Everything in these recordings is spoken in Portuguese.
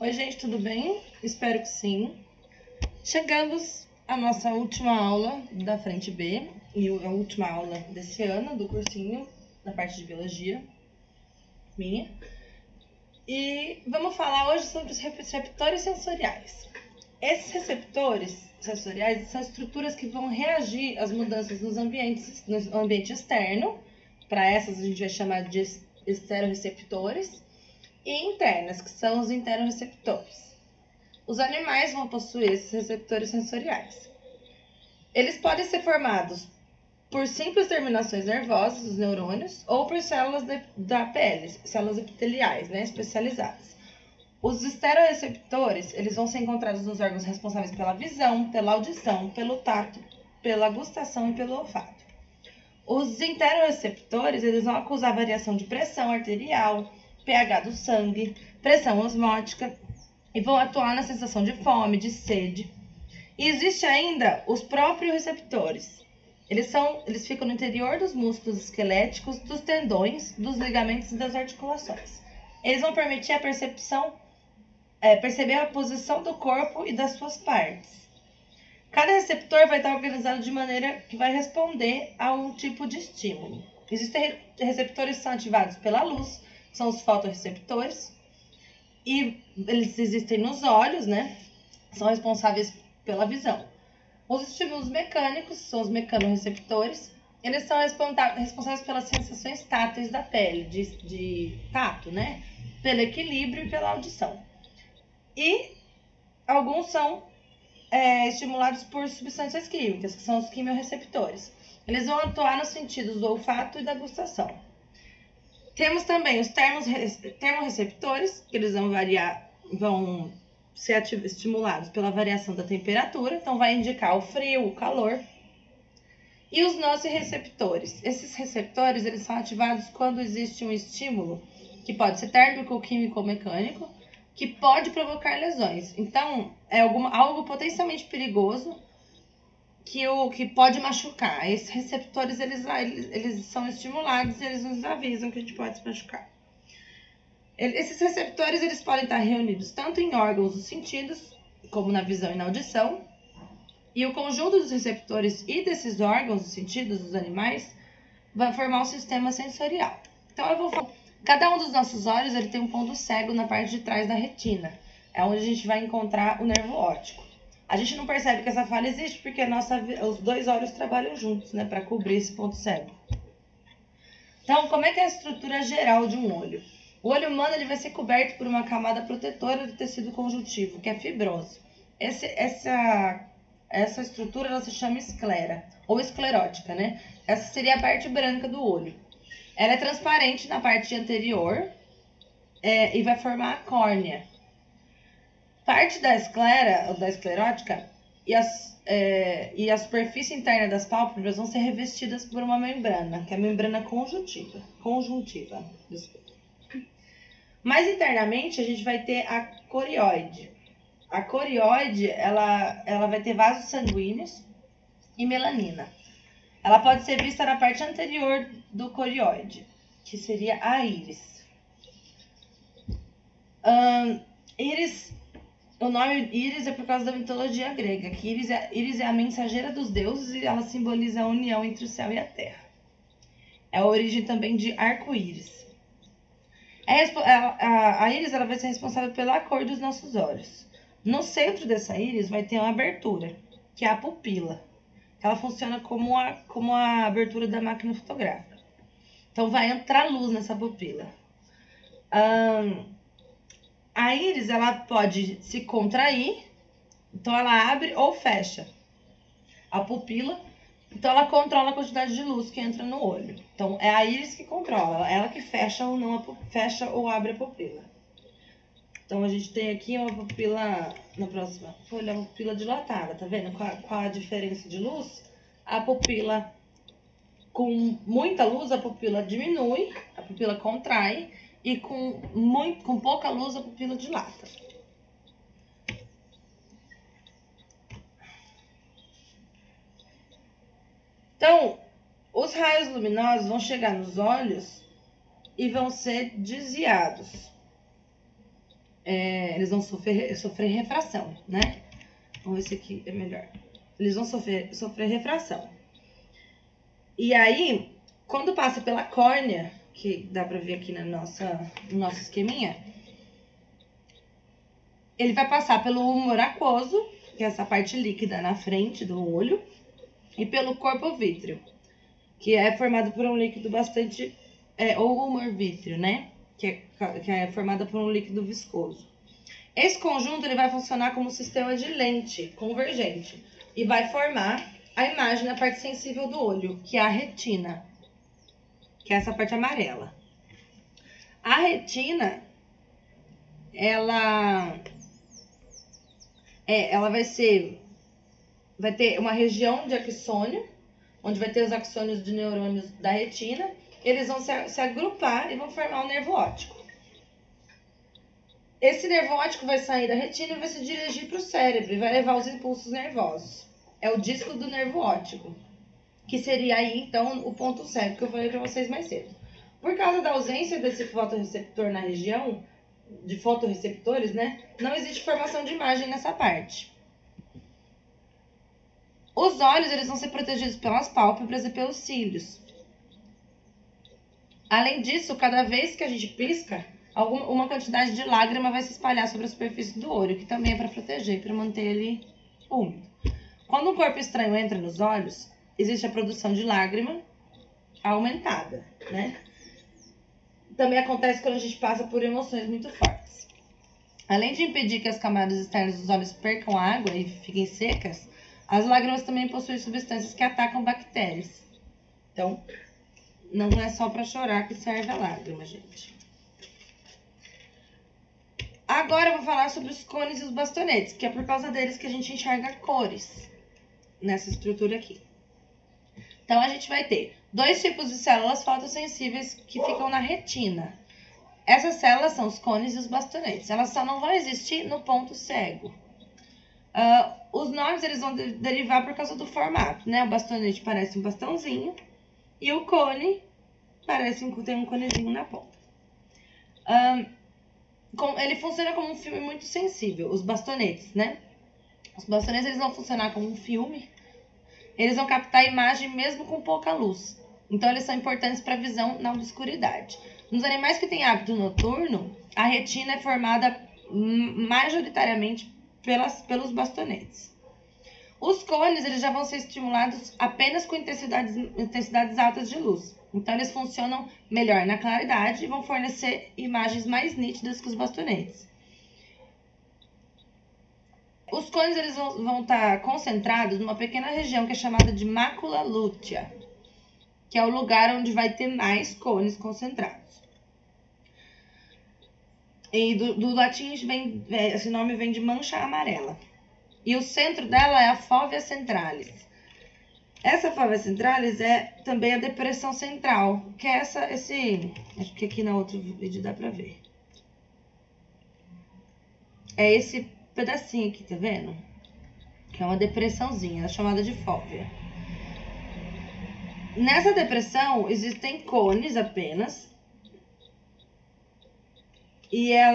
Oi, gente, tudo bem? Espero que sim. Chegamos à nossa última aula da Frente B e a última aula desse ano do cursinho, da parte de biologia minha. E vamos falar hoje sobre os receptores sensoriais. Esses receptores sensoriais são estruturas que vão reagir às mudanças no ambiente externo. Para essas a gente vai chamar de esteroreceptores. E internas, que são os interoreceptores. Os animais vão possuir esses receptores sensoriais. Eles podem ser formados por simples terminações nervosas dos neurônios ou por células da pele, células epiteliais, especializadas. Os esteroreceptores, eles vão ser encontrados nos órgãos responsáveis pela visão, pela audição, pelo tato, pela gustação e pelo olfato. Os interoreceptores, eles vão acusar variação de pressão arterial, pH do sangue, pressão osmótica e vão atuar na sensação de fome, de sede. E existe ainda os próprios receptores. Eles ficam no interior dos músculos esqueléticos, dos tendões, dos ligamentos e das articulações. Eles vão permitir a perceber a posição do corpo e das suas partes. Cada receptor vai estar organizado de maneira que vai responder a um tipo de estímulo. Existem receptores que são ativados pela luz, são os fotorreceptores, e eles existem nos olhos, são responsáveis pela visão. Os estímulos mecânicos são os mecanorreceptores, eles são responsáveis pelas sensações táteis da pele, de tato, pelo equilíbrio e pela audição. E alguns são estimulados por substâncias químicas, que são os quimiorreceptores. Eles vão atuar nos sentidos do olfato e da gustação. Temos também os termorreceptores, que eles vão ser estimulados pela variação da temperatura, então vai indicar o frio, o calor. E os nociceptores. Esses receptores, eles são ativados quando existe um estímulo, que pode ser térmico, químico ou mecânico, que pode provocar lesões. Então, é algo potencialmente perigoso que pode machucar. Esses receptores, eles são estimulados e eles nos avisam que a gente pode se machucar. Esses receptores, eles podem estar reunidos tanto em órgãos dos sentidos, como na visão e na audição. E o conjunto dos receptores e desses órgãos dos sentidos dos animais vai formar um sistema sensorial. Então, eu vou falar. Cada um dos nossos olhos, ele tem um ponto cego na parte de trás da retina. É onde a gente vai encontrar o nervo óptico. A gente não percebe que essa falha existe porque os dois olhos trabalham juntos, para cobrir esse ponto cego. Então, como é que é a estrutura geral de um olho? O olho humano ele vai ser coberto por uma camada protetora do tecido conjuntivo, que é fibroso. Essa estrutura ela se chama esclera, ou esclerótica, Essa seria a parte branca do olho. Ela é transparente na parte anterior e vai formar a córnea. Parte da esclera, ou da esclerótica, e a superfície interna das pálpebras vão ser revestidas por uma membrana, que é a membrana conjuntiva. Mais internamente, a gente vai ter a corióide. A corióide, ela vai ter vasos sanguíneos e melanina. Ela pode ser vista na parte anterior do corióide, que seria a íris. O nome íris é por causa da mitologia grega, que íris é a mensageira dos deuses e ela simboliza a união entre o céu e a terra. É a origem também de arco-íris. A íris ela vai ser responsável pela cor dos nossos olhos. No centro dessa íris vai ter uma abertura, que é a pupila. Ela funciona como a abertura da máquina fotográfica. Então vai entrar luz nessa pupila. A íris ela pode se contrair, então ela abre ou fecha a pupila, então ela controla a quantidade de luz que entra no olho. Então é a íris que controla, ela que fecha ou não fecha ou abre a pupila. Então a gente tem aqui uma pupila, na próxima folha, uma pupila dilatada, tá vendo? Com a diferença de luz, a pupila com muita luz a pupila diminui, a pupila contrai. E com pouca luz a pupila dilata. Então, os raios luminosos vão chegar nos olhos e vão ser desviados. eles vão sofrer refração, né? Vamos ver se aqui é melhor. Eles vão sofrer refração. E aí, quando passa pela córnea, que dá pra ver aqui no nosso esqueminha, ele vai passar pelo humor aquoso, que é essa parte líquida na frente do olho, e pelo corpo vítreo, que é formado por um líquido bastante... ou humor vítreo, né? Que é formado por um líquido viscoso. Esse conjunto ele vai funcionar como um sistema de lente convergente e vai formar a imagem na parte sensível do olho, que é a retina, que é essa parte amarela. A retina, ela vai ter uma região de axônio, onde vai ter os axônios de neurônios da retina. Eles vão se agrupar e vão formar um nervo óptico. Esse nervo óptico vai sair da retina e vai se dirigir para o cérebro e vai levar os impulsos nervosos. É o disco do nervo óptico, que seria aí, então, o ponto cego que eu falei para vocês mais cedo. Por causa da ausência desse fotorreceptor na região, de fotorreceptores, né, não existe formação de imagem nessa parte. Os olhos, eles vão ser protegidos pelas pálpebras e pelos cílios. Além disso, cada vez que a gente pisca, uma quantidade de lágrima vai se espalhar sobre a superfície do olho, que também é para proteger, para manter ele úmido. Quando um corpo estranho entra nos olhos, existe a produção de lágrima aumentada, né? Também acontece quando a gente passa por emoções muito fortes. Além de impedir que as camadas externas dos olhos percam água e fiquem secas, as lágrimas também possuem substâncias que atacam bactérias. Então, não é só para chorar que serve a lágrima, gente. Agora eu vou falar sobre os cones e os bastonetes, que é por causa deles que a gente enxerga cores nessa estrutura aqui. Então, a gente vai ter 2 tipos de células fotossensíveis que ficam na retina. Essas células são os cones e os bastonetes. Elas só não vão existir no ponto cego. Os nomes eles vão derivar por causa do formato, né? O bastonete parece um bastãozinho e o cone tem um conezinho na ponta. Ele funciona como um filme muito sensível, os bastonetes, né? Os bastonetes eles vão funcionar como um filme. Eles vão captar a imagem mesmo com pouca luz. Então, eles são importantes para a visão na obscuridade. Nos animais que têm hábito noturno, a retina é formada majoritariamente pelos bastonetes. Os cones eles já vão ser estimulados apenas com intensidades altas de luz. Então, eles funcionam melhor na claridade e vão fornecer imagens mais nítidas que os bastonetes. Os cones eles vão estar concentrados numa pequena região que é chamada de mácula lútea, que é o lugar onde vai ter mais cones concentrados. E do latim esse nome vem de mancha amarela. E o centro dela é a fóvea centralis. Essa fóvea centralis é também a depressão central, que é acho que aqui no outro vídeo dá pra ver. É esse pedacinho aqui, tá vendo? Que é uma depressãozinha, chamada de fóvea. Nessa depressão existem cones apenas. E é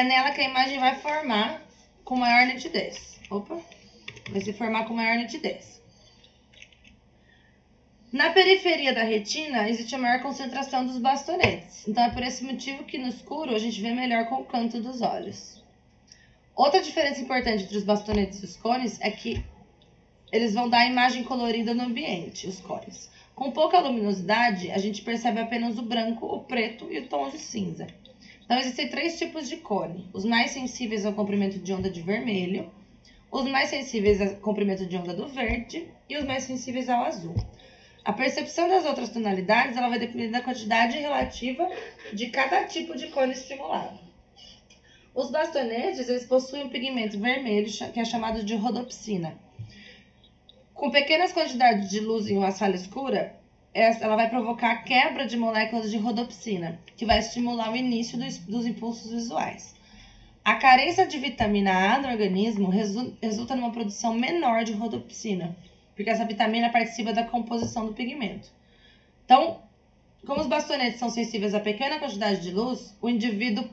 nela que a imagem vai formar com maior nitidez. Vai se formar com maior nitidez. Na periferia da retina existe a maior concentração dos bastonetes. Então é por esse motivo que no escuro a gente vê melhor com o canto dos olhos. Outra diferença importante entre os bastonetes e os cones é que eles vão dar a imagem colorida no ambiente, os cones. Com pouca luminosidade, a gente percebe apenas o branco, o preto e o tom de cinza. Então, existem 3 tipos de cone. Os mais sensíveis ao comprimento de onda de vermelho, os mais sensíveis ao comprimento de onda do verde e os mais sensíveis ao azul. A percepção das outras tonalidades ela vai depender da quantidade relativa de cada tipo de cone estimulado. Os bastonetes eles possuem um pigmento vermelho que é chamado de rodopsina. Com pequenas quantidades de luz em uma sala escura, ela vai provocar a quebra de moléculas de rodopsina, que vai estimular o início dos impulsos visuais. A carência de vitamina A no organismo resulta numa produção menor de rodopsina, porque essa vitamina participa da composição do pigmento. Então, Como os bastonetes são sensíveis a pequena quantidade de luz, o indivíduo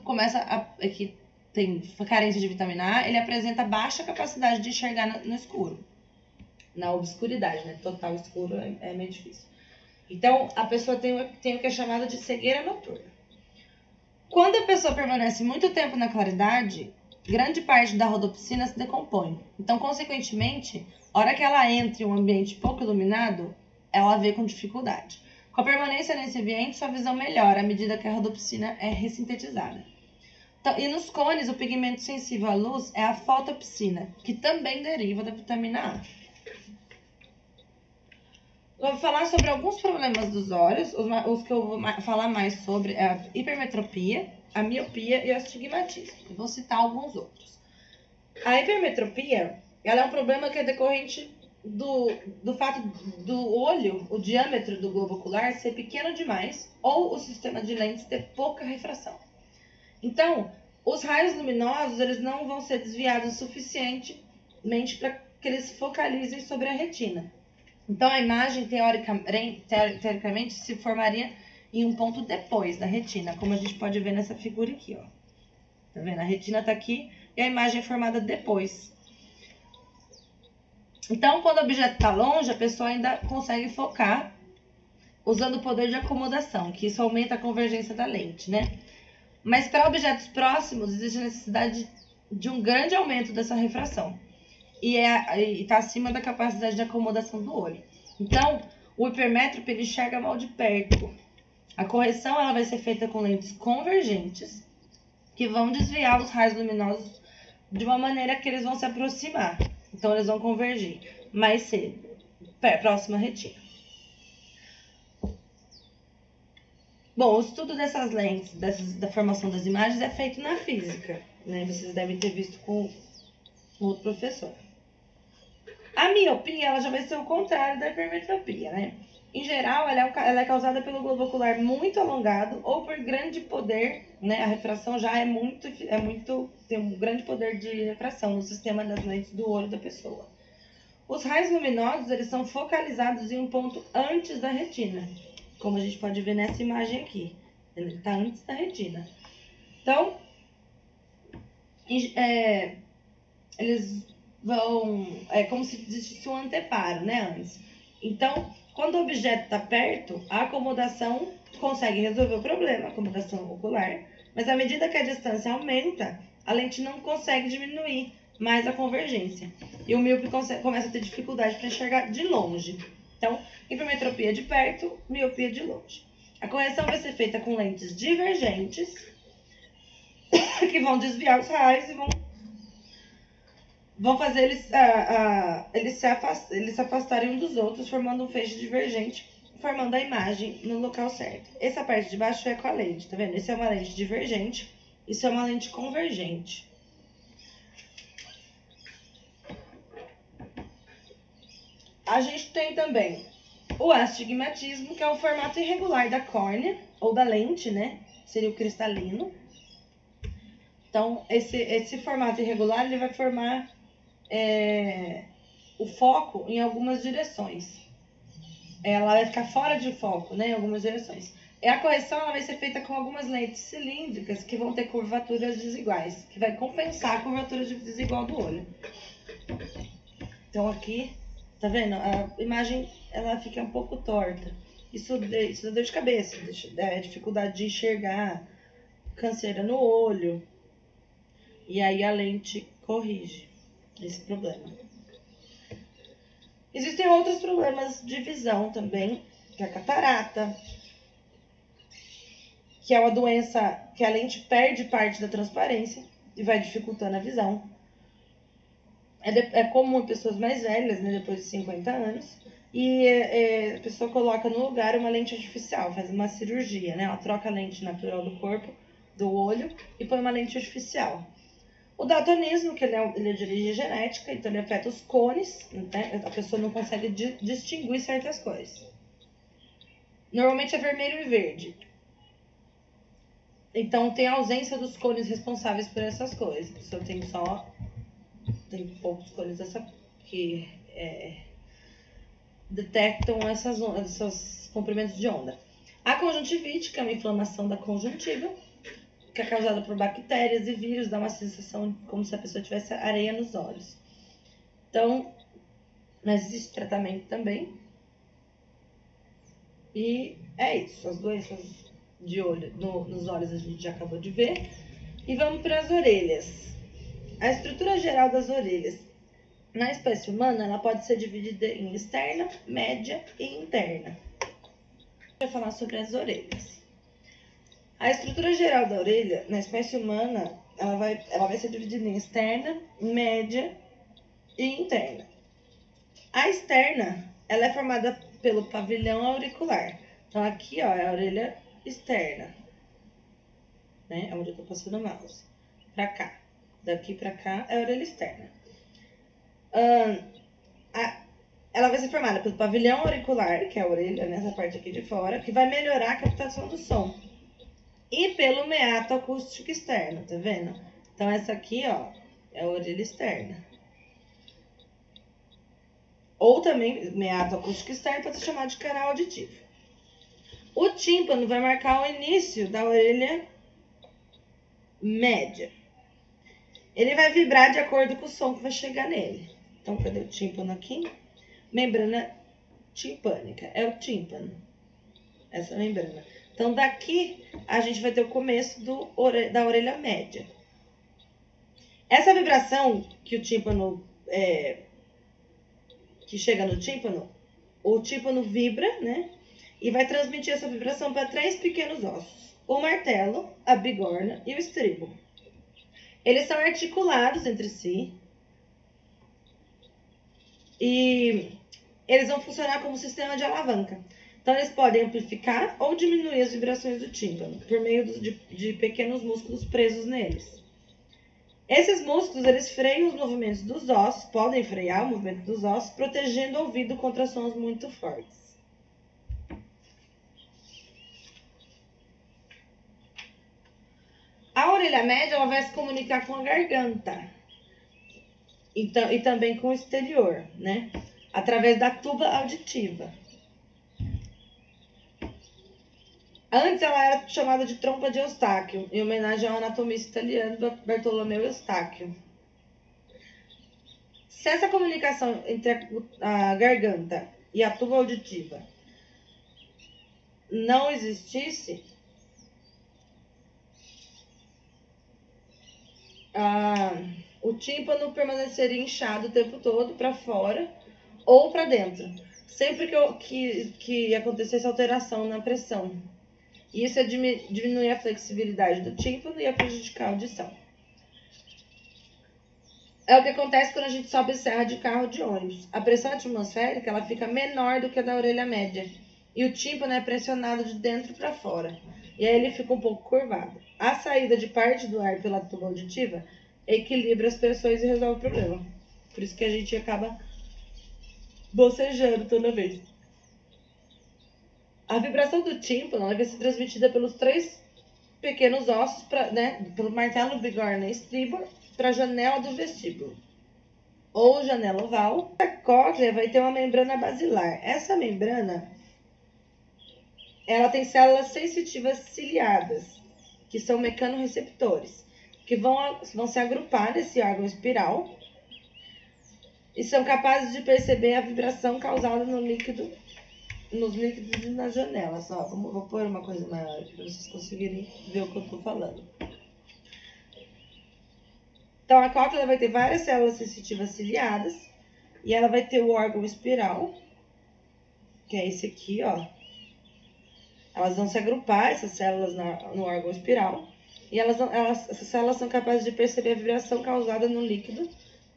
que tem carência de vitamina A, ele apresenta baixa capacidade de enxergar no escuro. Na obscuridade, né? Total escuro é meio difícil. Então, a pessoa tem o que é chamado de cegueira noturna. Quando a pessoa permanece muito tempo na claridade, grande parte da rodopsina se decompõe. Então, consequentemente, a hora que ela entra em um ambiente pouco iluminado, ela vê com dificuldade. Com a permanência nesse ambiente, sua visão melhora à medida que a rodopsina é ressintetizada. Então, e nos cones, o pigmento sensível à luz é a fotopsina, que também deriva da vitamina A. Eu vou falar sobre alguns problemas dos olhos. Os que eu vou falar mais sobre é a hipermetropia, a miopia e o astigmatismo. Eu vou citar alguns outros. A hipermetropia, ela é um problema que é decorrente do fato do olho, o diâmetro do globo ocular ser pequeno demais ou o sistema de lentes ter pouca refração. Então, os raios luminosos eles não vão ser desviados suficientemente para que eles focalizem sobre a retina. Então, a imagem, teoricamente, se formaria em um ponto depois da retina, como a gente pode ver nessa figura aqui, ó. Tá vendo? A retina tá aqui e a imagem é formada depois. Então, quando o objeto está longe, a pessoa ainda consegue focar usando o poder de acomodação, que isso aumenta a convergência da lente, né? Mas para objetos próximos, existe a necessidade de um grande aumento dessa refração. E está acima da capacidade de acomodação do olho. Então, o hipermétrope ele enxerga mal de perto. A correção ela vai ser feita com lentes convergentes, que vão desviar os raios luminosos de uma maneira que eles vão se aproximar. Então, eles vão convergir mais cedo, próxima à retina. Bom, o estudo dessas lentes, da formação das imagens, é feito na física, né? Vocês devem ter visto com outro professor. A miopia, ela já vai ser o contrário da hipermetropia, né? Em geral, ela é causada pelo globo ocular muito alongado ou por grande poder, né? A refração já tem um grande poder de refração no sistema das lentes do olho da pessoa. Os raios luminosos, eles são focalizados em um ponto antes da retina, como a gente pode ver nessa imagem aqui. Ele está antes da retina. Então, eles vão... É como se existisse um anteparo, né, antes. Então, quando o objeto está perto, a acomodação consegue resolver o problema, a acomodação ocular, mas à medida que a distância aumenta, a lente não consegue diminuir mais a convergência. E o míope começa a ter dificuldade para enxergar de longe. Então, hipermetropia de perto, miopia de longe. A correção vai ser feita com lentes divergentes, que vão desviar os raios e vão fazer eles se afastarem uns dos outros, formando um feixe divergente, formando a imagem no local certo. Essa parte de baixo é com a lente, tá vendo? Essa é uma lente divergente, isso é uma lente convergente. A gente tem também o astigmatismo, que é o formato irregular da córnea, ou da lente, né? Seria o cristalino. Então, esse formato irregular, ele vai formar o foco em algumas direções. Ela vai ficar fora de foco, né? Em algumas direções. E a correção ela vai ser feita com algumas lentes cilíndricas que vão ter curvaturas desiguais, que vai compensar a curvatura desigual do olho. Então, aqui... Tá vendo? A imagem ela fica um pouco torta. Isso dá dor de cabeça, dificuldade de enxergar, canseira no olho. E aí a lente corrige esse problema. Existem outros problemas de visão também, que é a catarata, que é uma doença que a lente perde parte da transparência e vai dificultando a visão. É comum em pessoas mais velhas, né, depois de 50 anos, e a pessoa coloca no lugar uma lente artificial, faz uma cirurgia, né? Ela troca a lente natural do corpo, do olho, e põe uma lente artificial. O daltonismo, que ele é de origem genética, então ele afeta os cones, né? A pessoa não consegue distinguir certas cores. Normalmente é vermelho e verde. Então tem a ausência dos cones responsáveis por essas cores. A pessoa tem poucos cones que detectam esses comprimentos de onda. A conjuntivite, que é uma inflamação da conjuntiva, que é causada por bactérias e vírus, dá uma sensação como se a pessoa tivesse areia nos olhos. Então, mas existe tratamento também. E é isso, as doenças de olho, nos olhos a gente já acabou de ver. E vamos para as orelhas. A estrutura geral das orelhas. Na espécie humana, ela pode ser dividida em externa, média e interna. Vou falar sobre as orelhas. A estrutura geral da orelha, na espécie humana, ela vai ser dividida em externa, média e interna. A externa, ela é formada pelo pavilhão auricular. Então, aqui, ó, é a orelha externa, né? É onde eu tô passando o mouse. Pra cá. Daqui pra cá é a orelha externa. Ela vai ser formada pelo pavilhão auricular, que é a orelha, nessa parte aqui de fora, que vai melhorar a captação do som. E pelo meato acústico externo, tá vendo? Então, essa aqui, ó, é a orelha externa. Ou também, meato acústico externo pode ser chamado de canal auditivo. O tímpano vai marcar o início da orelha média. Ele vai vibrar de acordo com o som que vai chegar nele. Então, cadê o tímpano aqui? Membrana timpânica, é o tímpano, essa membrana. Então, daqui a gente vai ter o começo da orelha média. Essa vibração que o tímpano, que chega no tímpano, o tímpano vibra, né? E vai transmitir essa vibração para 3 pequenos ossos: o martelo, a bigorna e o estribo. Eles são articulados entre si e eles vão funcionar como sistema de alavanca. Então, eles podem amplificar ou diminuir as vibrações do tímpano por meio de pequenos músculos presos neles. Esses músculos, eles freiam os movimentos dos ossos, podem frear o movimento dos ossos, protegendo o ouvido contra sons muito fortes. A orelha média, ela vai se comunicar com a garganta então, e também com o exterior, né? Através da tuba auditiva. Antes ela era chamada de trompa de Eustáquio, em homenagem ao anatomista italiano Bartolomeu Eustáquio. Se essa comunicação entre a garganta e a tuba auditiva não existisse, o tímpano permaneceria inchado o tempo todo para fora ou para dentro, sempre que acontecesse alteração na pressão. Isso é diminuir a flexibilidade do tímpano e ia prejudicar a audição. É o que acontece quando a gente sobe serra de carro ou de ônibus. A pressão atmosférica ela fica menor do que a da orelha média e o tímpano é pressionado de dentro para fora. E aí ele fica um pouco curvado. A saída de parte do ar pela tuba auditiva equilibra as pressões e resolve o problema. Por isso que a gente acaba bocejando toda vez. A vibração do tímpano vai ser transmitida pelos 3 pequenos ossos, pelo martelo, bigorna e estribo, para a janela do vestíbulo, ou janela oval. A cóclea vai ter uma membrana basilar. Essa membrana, ela tem células sensitivas ciliadas, que são mecanorreceptores, que vão se agrupar nesse órgão espiral e são capazes de perceber a vibração causada nos líquidos e nas janelas. Ó, vou pôr uma coisa maior para vocês conseguirem ver o que eu estou falando. Então, a cóclea vai ter várias células sensitivas ciliadas e ela vai ter o órgão espiral, que é esse aqui, ó. Elas vão se agrupar, essas células, no órgão espiral, e essas células são capazes de perceber a vibração causada no líquido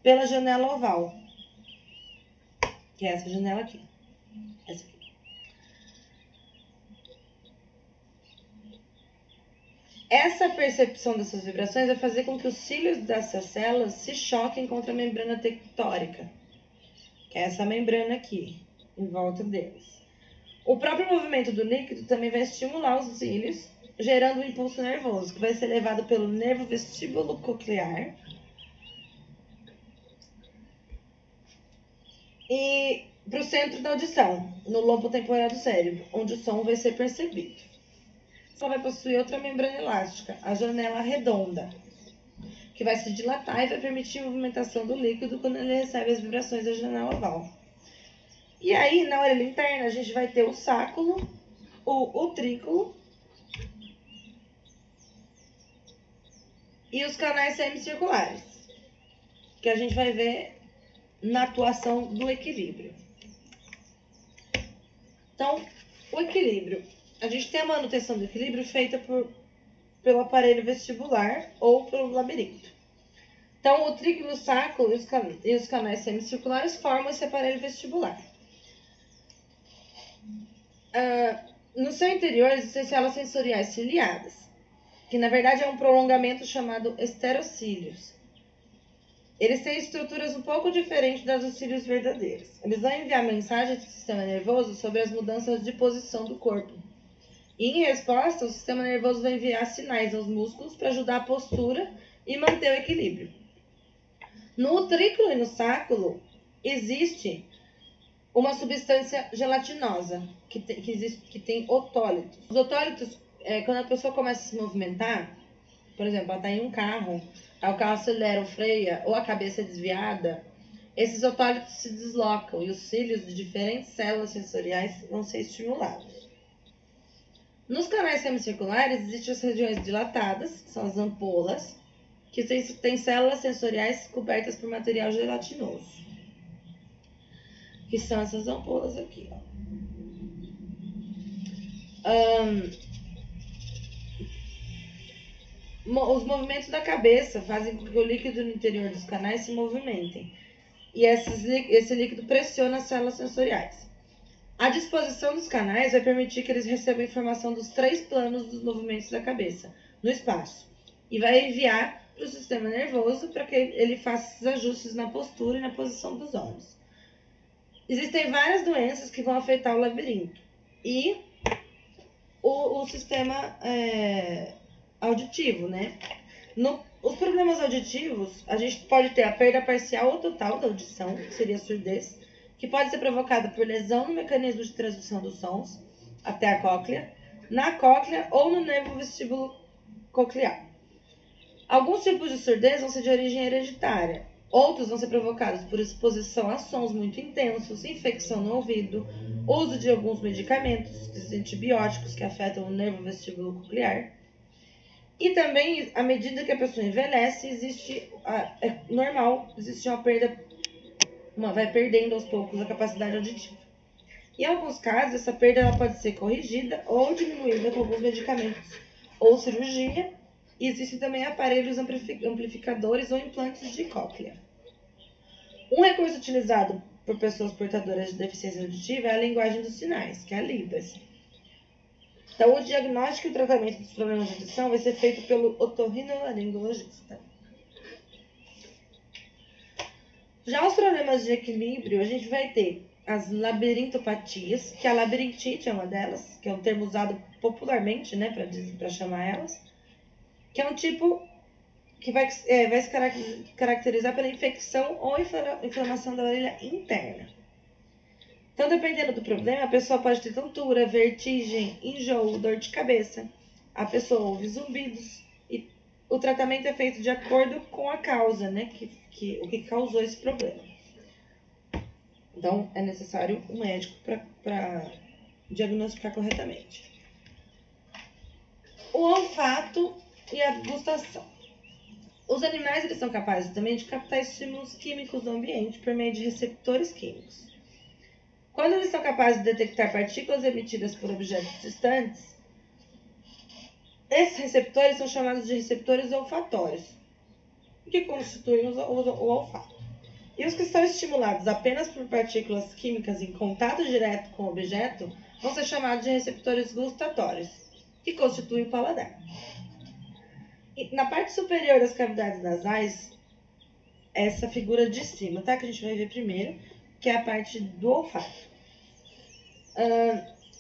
pela janela oval, que é essa janela aqui. Essa aqui. Essa percepção dessas vibrações vai fazer com que os cílios dessas células se choquem contra a membrana tectórica, que é essa membrana aqui, em volta deles. O próprio movimento do líquido também vai estimular os cílios, gerando um impulso nervoso, que vai ser levado pelo nervo vestíbulo coclear e para o centro da audição, no lobo temporal do cérebro, onde o som vai ser percebido. Ela vai possuir outra membrana elástica, a janela redonda, que vai se dilatar e vai permitir a movimentação do líquido quando ele recebe as vibrações da janela oval. E aí, na orelha interna, a gente vai ter o sáculo, o utrículo e os canais semicirculares, que a gente vai ver na atuação do equilíbrio. Então, o equilíbrio. A gente tem a manutenção do equilíbrio feita pelo aparelho vestibular ou pelo labirinto. Então, o utrículo, o sáculo e os canais semicirculares formam esse aparelho vestibular. No seu interior existem células sensoriais ciliadas, que na verdade é um prolongamento chamado esterocílios. Eles têm estruturas um pouco diferentes das dos cílios verdadeiros. Eles vão enviar mensagens para o sistema nervoso sobre as mudanças de posição do corpo. E em resposta, o sistema nervoso vai enviar sinais aos músculos para ajudar a postura e manter o equilíbrio. No utrículo e no sáculo existe uma substância gelatinosa, que tem otólitos. Os otólitos, quando a pessoa começa a se movimentar, por exemplo, ela está em um carro, aí o carro acelera ou freia, ou a cabeça é desviada, esses otólitos se deslocam e os cílios de diferentes células sensoriais vão ser estimulados. Nos canais semicirculares existem as regiões dilatadas, que são as ampolas, que têm células sensoriais cobertas por material gelatinoso, que são essas ampolas aqui, ó. Os movimentos da cabeça fazem com que o líquido no interior dos canais se movimentem. E esse líquido pressiona as células sensoriais. A disposição dos canais vai permitir que eles recebam informação dos 3 planos dos movimentos da cabeça no espaço. E vai enviar para o sistema nervoso para que ele faça esses ajustes na postura e na posição dos olhos. Existem várias doenças que vão afetar o labirinto. E o sistema auditivo, né? Os problemas auditivos, a gente pode ter a perda parcial ou total da audição, que seria a surdez, que pode ser provocada por lesão no mecanismo de transmissão dos sons até a cóclea, na cóclea ou no nervo vestíbulo coclear. Alguns tipos de surdez vão ser de origem hereditária, outros vão ser provocados por exposição a sons muito intensos, infecção no ouvido, uso de alguns medicamentos, antibióticos que afetam o nervo vestíbulo coclear. E também, à medida que a pessoa envelhece, existe uma perda, vai perdendo aos poucos a capacidade auditiva. Em alguns casos, essa perda ela pode ser corrigida ou diminuída com alguns medicamentos ou cirurgia. E existem também aparelhos amplificadores ou implantes de cóclea. Um recurso utilizado por pessoas portadoras de deficiência auditiva é a linguagem dos sinais, que é a Libras. Então, o diagnóstico e o tratamento dos problemas de audição vai ser feito pelo otorrinolaringologista. Já os problemas de equilíbrio, a gente vai ter as labirintopatias, que a labirintite é uma delas, que é um termo usado popularmente, né, para chamar elas, que é um tipo que vai se caracterizar pela infecção ou inflamação da orelha interna. Então, dependendo do problema, a pessoa pode ter tontura, vertigem, enjoo, dor de cabeça. A pessoa ouve zumbidos e o tratamento é feito de acordo com a causa, né? O que causou esse problema. Então, é necessário um médico para diagnosticar corretamente. O olfato e a gustação. Os animais eles são capazes também de captar estímulos químicos do ambiente por meio de receptores químicos. Quando eles são capazes de detectar partículas emitidas por objetos distantes, esses receptores são chamados de receptores olfatórios, que constituem o olfato. E os que são estimulados apenas por partículas químicas em contato direto com o objeto vão ser chamados de receptores gustatórios, que constituem o paladar. E na parte superior das cavidades nasais, essa figura de cima, tá? Que a gente vai ver primeiro, que é a parte do olfato.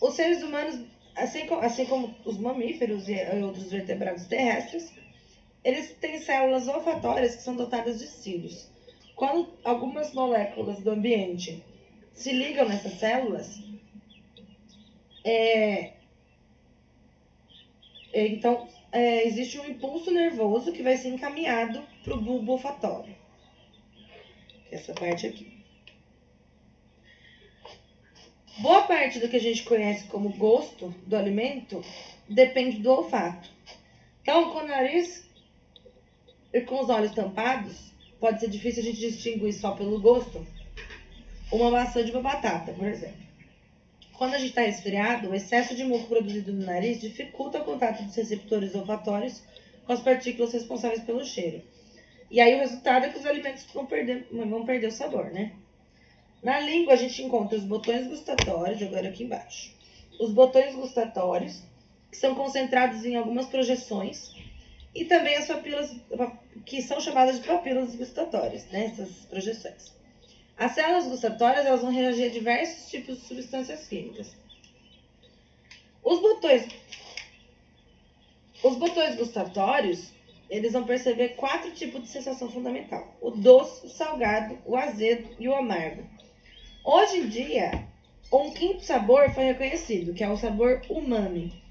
Os seres humanos, assim como os mamíferos e outros vertebrados terrestres, eles têm células olfatórias que são dotadas de cílios. Quando algumas moléculas do ambiente se ligam nessas células, então existe um impulso nervoso que vai ser encaminhado para o bulbo olfatório. Essa parte aqui. Boa parte do que a gente conhece como gosto do alimento depende do olfato. Então, com o nariz e com os olhos tampados, pode ser difícil a gente distinguir só pelo gosto uma maçã de uma batata, por exemplo. Quando a gente está resfriado, o excesso de muco produzido no nariz dificulta o contato dos receptores olfatórios com as partículas responsáveis pelo cheiro. E aí o resultado é que os alimentos vão perder o sabor, né? Na língua, a gente encontra os botões gustatórios, agora aqui embaixo. Os botões gustatórios, que são concentrados em algumas projeções, e também as papilas, que são chamadas de papilas gustatórias, né? Essas projeções. As células gustatórias, elas vão reagir a diversos tipos de substâncias químicas. Os botões gustatórios, eles vão perceber 4 tipos de sensação fundamental: o doce, o salgado, o azedo e o amargo. Hoje em dia, um quinto sabor foi reconhecido, que é o sabor umami.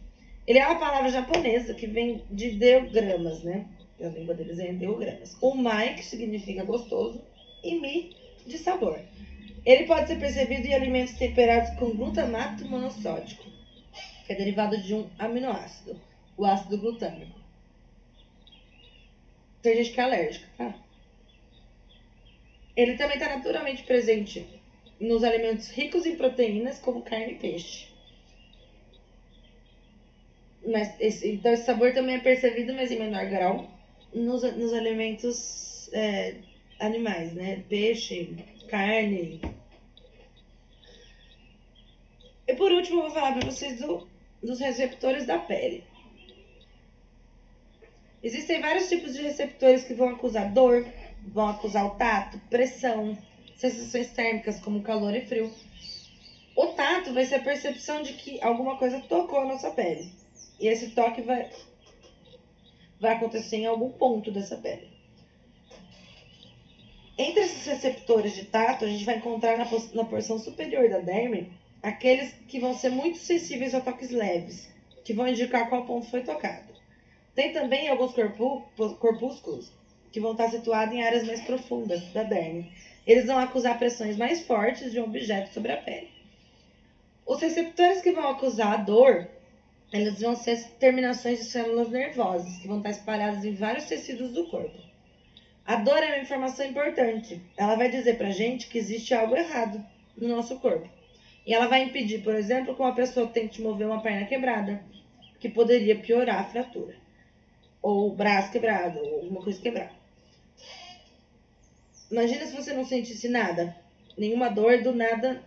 Ele é uma palavra japonesa que vem de ideogramas, né? A língua deles é ideogramas. Umai, que significa gostoso, e mi, de sabor. Ele pode ser percebido em alimentos temperados com glutamato monossódico, que é derivado de um aminoácido, o ácido glutâmico. Tem gente que é alérgica, tá? Ele também está naturalmente presente nos alimentos ricos em proteínas, como carne e peixe. Então esse sabor também é percebido, mas em menor grau, nos alimentos animais, né? Peixe, carne. E por último, eu vou falar para vocês dos receptores da pele. Existem vários tipos de receptores que vão acusar dor, vão acusar o tato, pressão, sensações térmicas como calor e frio. O tato vai ser a percepção de que alguma coisa tocou a nossa pele. E esse toque vai acontecer em algum ponto dessa pele. Entre esses receptores de tato, a gente vai encontrar na porção superior da derme aqueles que vão ser muito sensíveis a toques leves, que vão indicar qual ponto foi tocado. Tem também alguns corpúsculos que vão estar situados em áreas mais profundas da derme. Eles vão acusar pressões mais fortes de um objeto sobre a pele. Os receptores que vão acusar a dor, eles vão ser terminações de células nervosas, que vão estar espalhadas em vários tecidos do corpo. A dor é uma informação importante. Ela vai dizer pra gente que existe algo errado no nosso corpo. E ela vai impedir, por exemplo, que uma pessoa tente mover uma perna quebrada, que poderia piorar a fratura. Ou o braço quebrado, ou alguma coisa quebrada. Imagina se você não sentisse nada, nenhuma dor, do nada,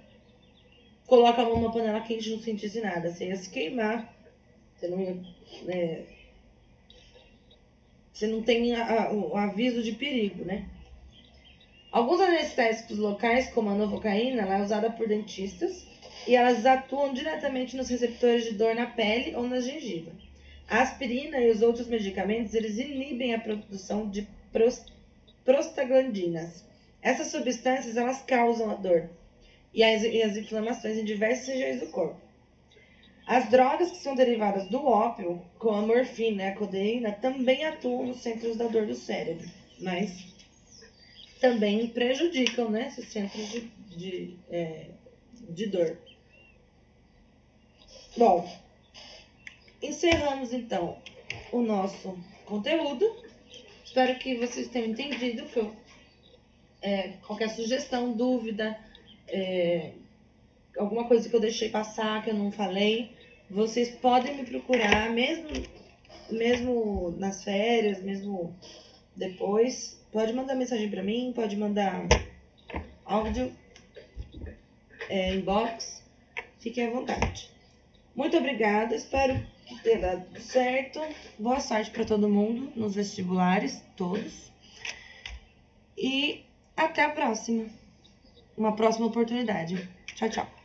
coloca a mão numa panela quente e não sentisse nada. Você ia se queimar, você não ia... Você não tem o aviso de perigo, né? Alguns anestésicos locais, como a novocaína, ela é usada por dentistas e elas atuam diretamente nos receptores de dor na pele ou na gengiva. A aspirina e os outros medicamentos, eles inibem a produção de prostaglandinas. Essas substâncias, elas causam a dor e as inflamações em diversas regiões do corpo. As drogas que são derivadas do ópio, como a morfina e a codeína, também atuam nos centros da dor do cérebro, mas também prejudicam, né, esses centros de dor. Bom, encerramos então o nosso conteúdo. Espero que vocês tenham entendido. Qualquer sugestão, dúvida, alguma coisa que eu deixei passar, que eu não falei, vocês podem me procurar, mesmo nas férias, mesmo depois. Pode mandar mensagem para mim, pode mandar áudio, inbox, fiquem à vontade. Muito obrigada, espero que tenha dado certo. Boa sorte para todo mundo nos vestibulares, todos. E até a próxima. Uma próxima oportunidade. Tchau, tchau.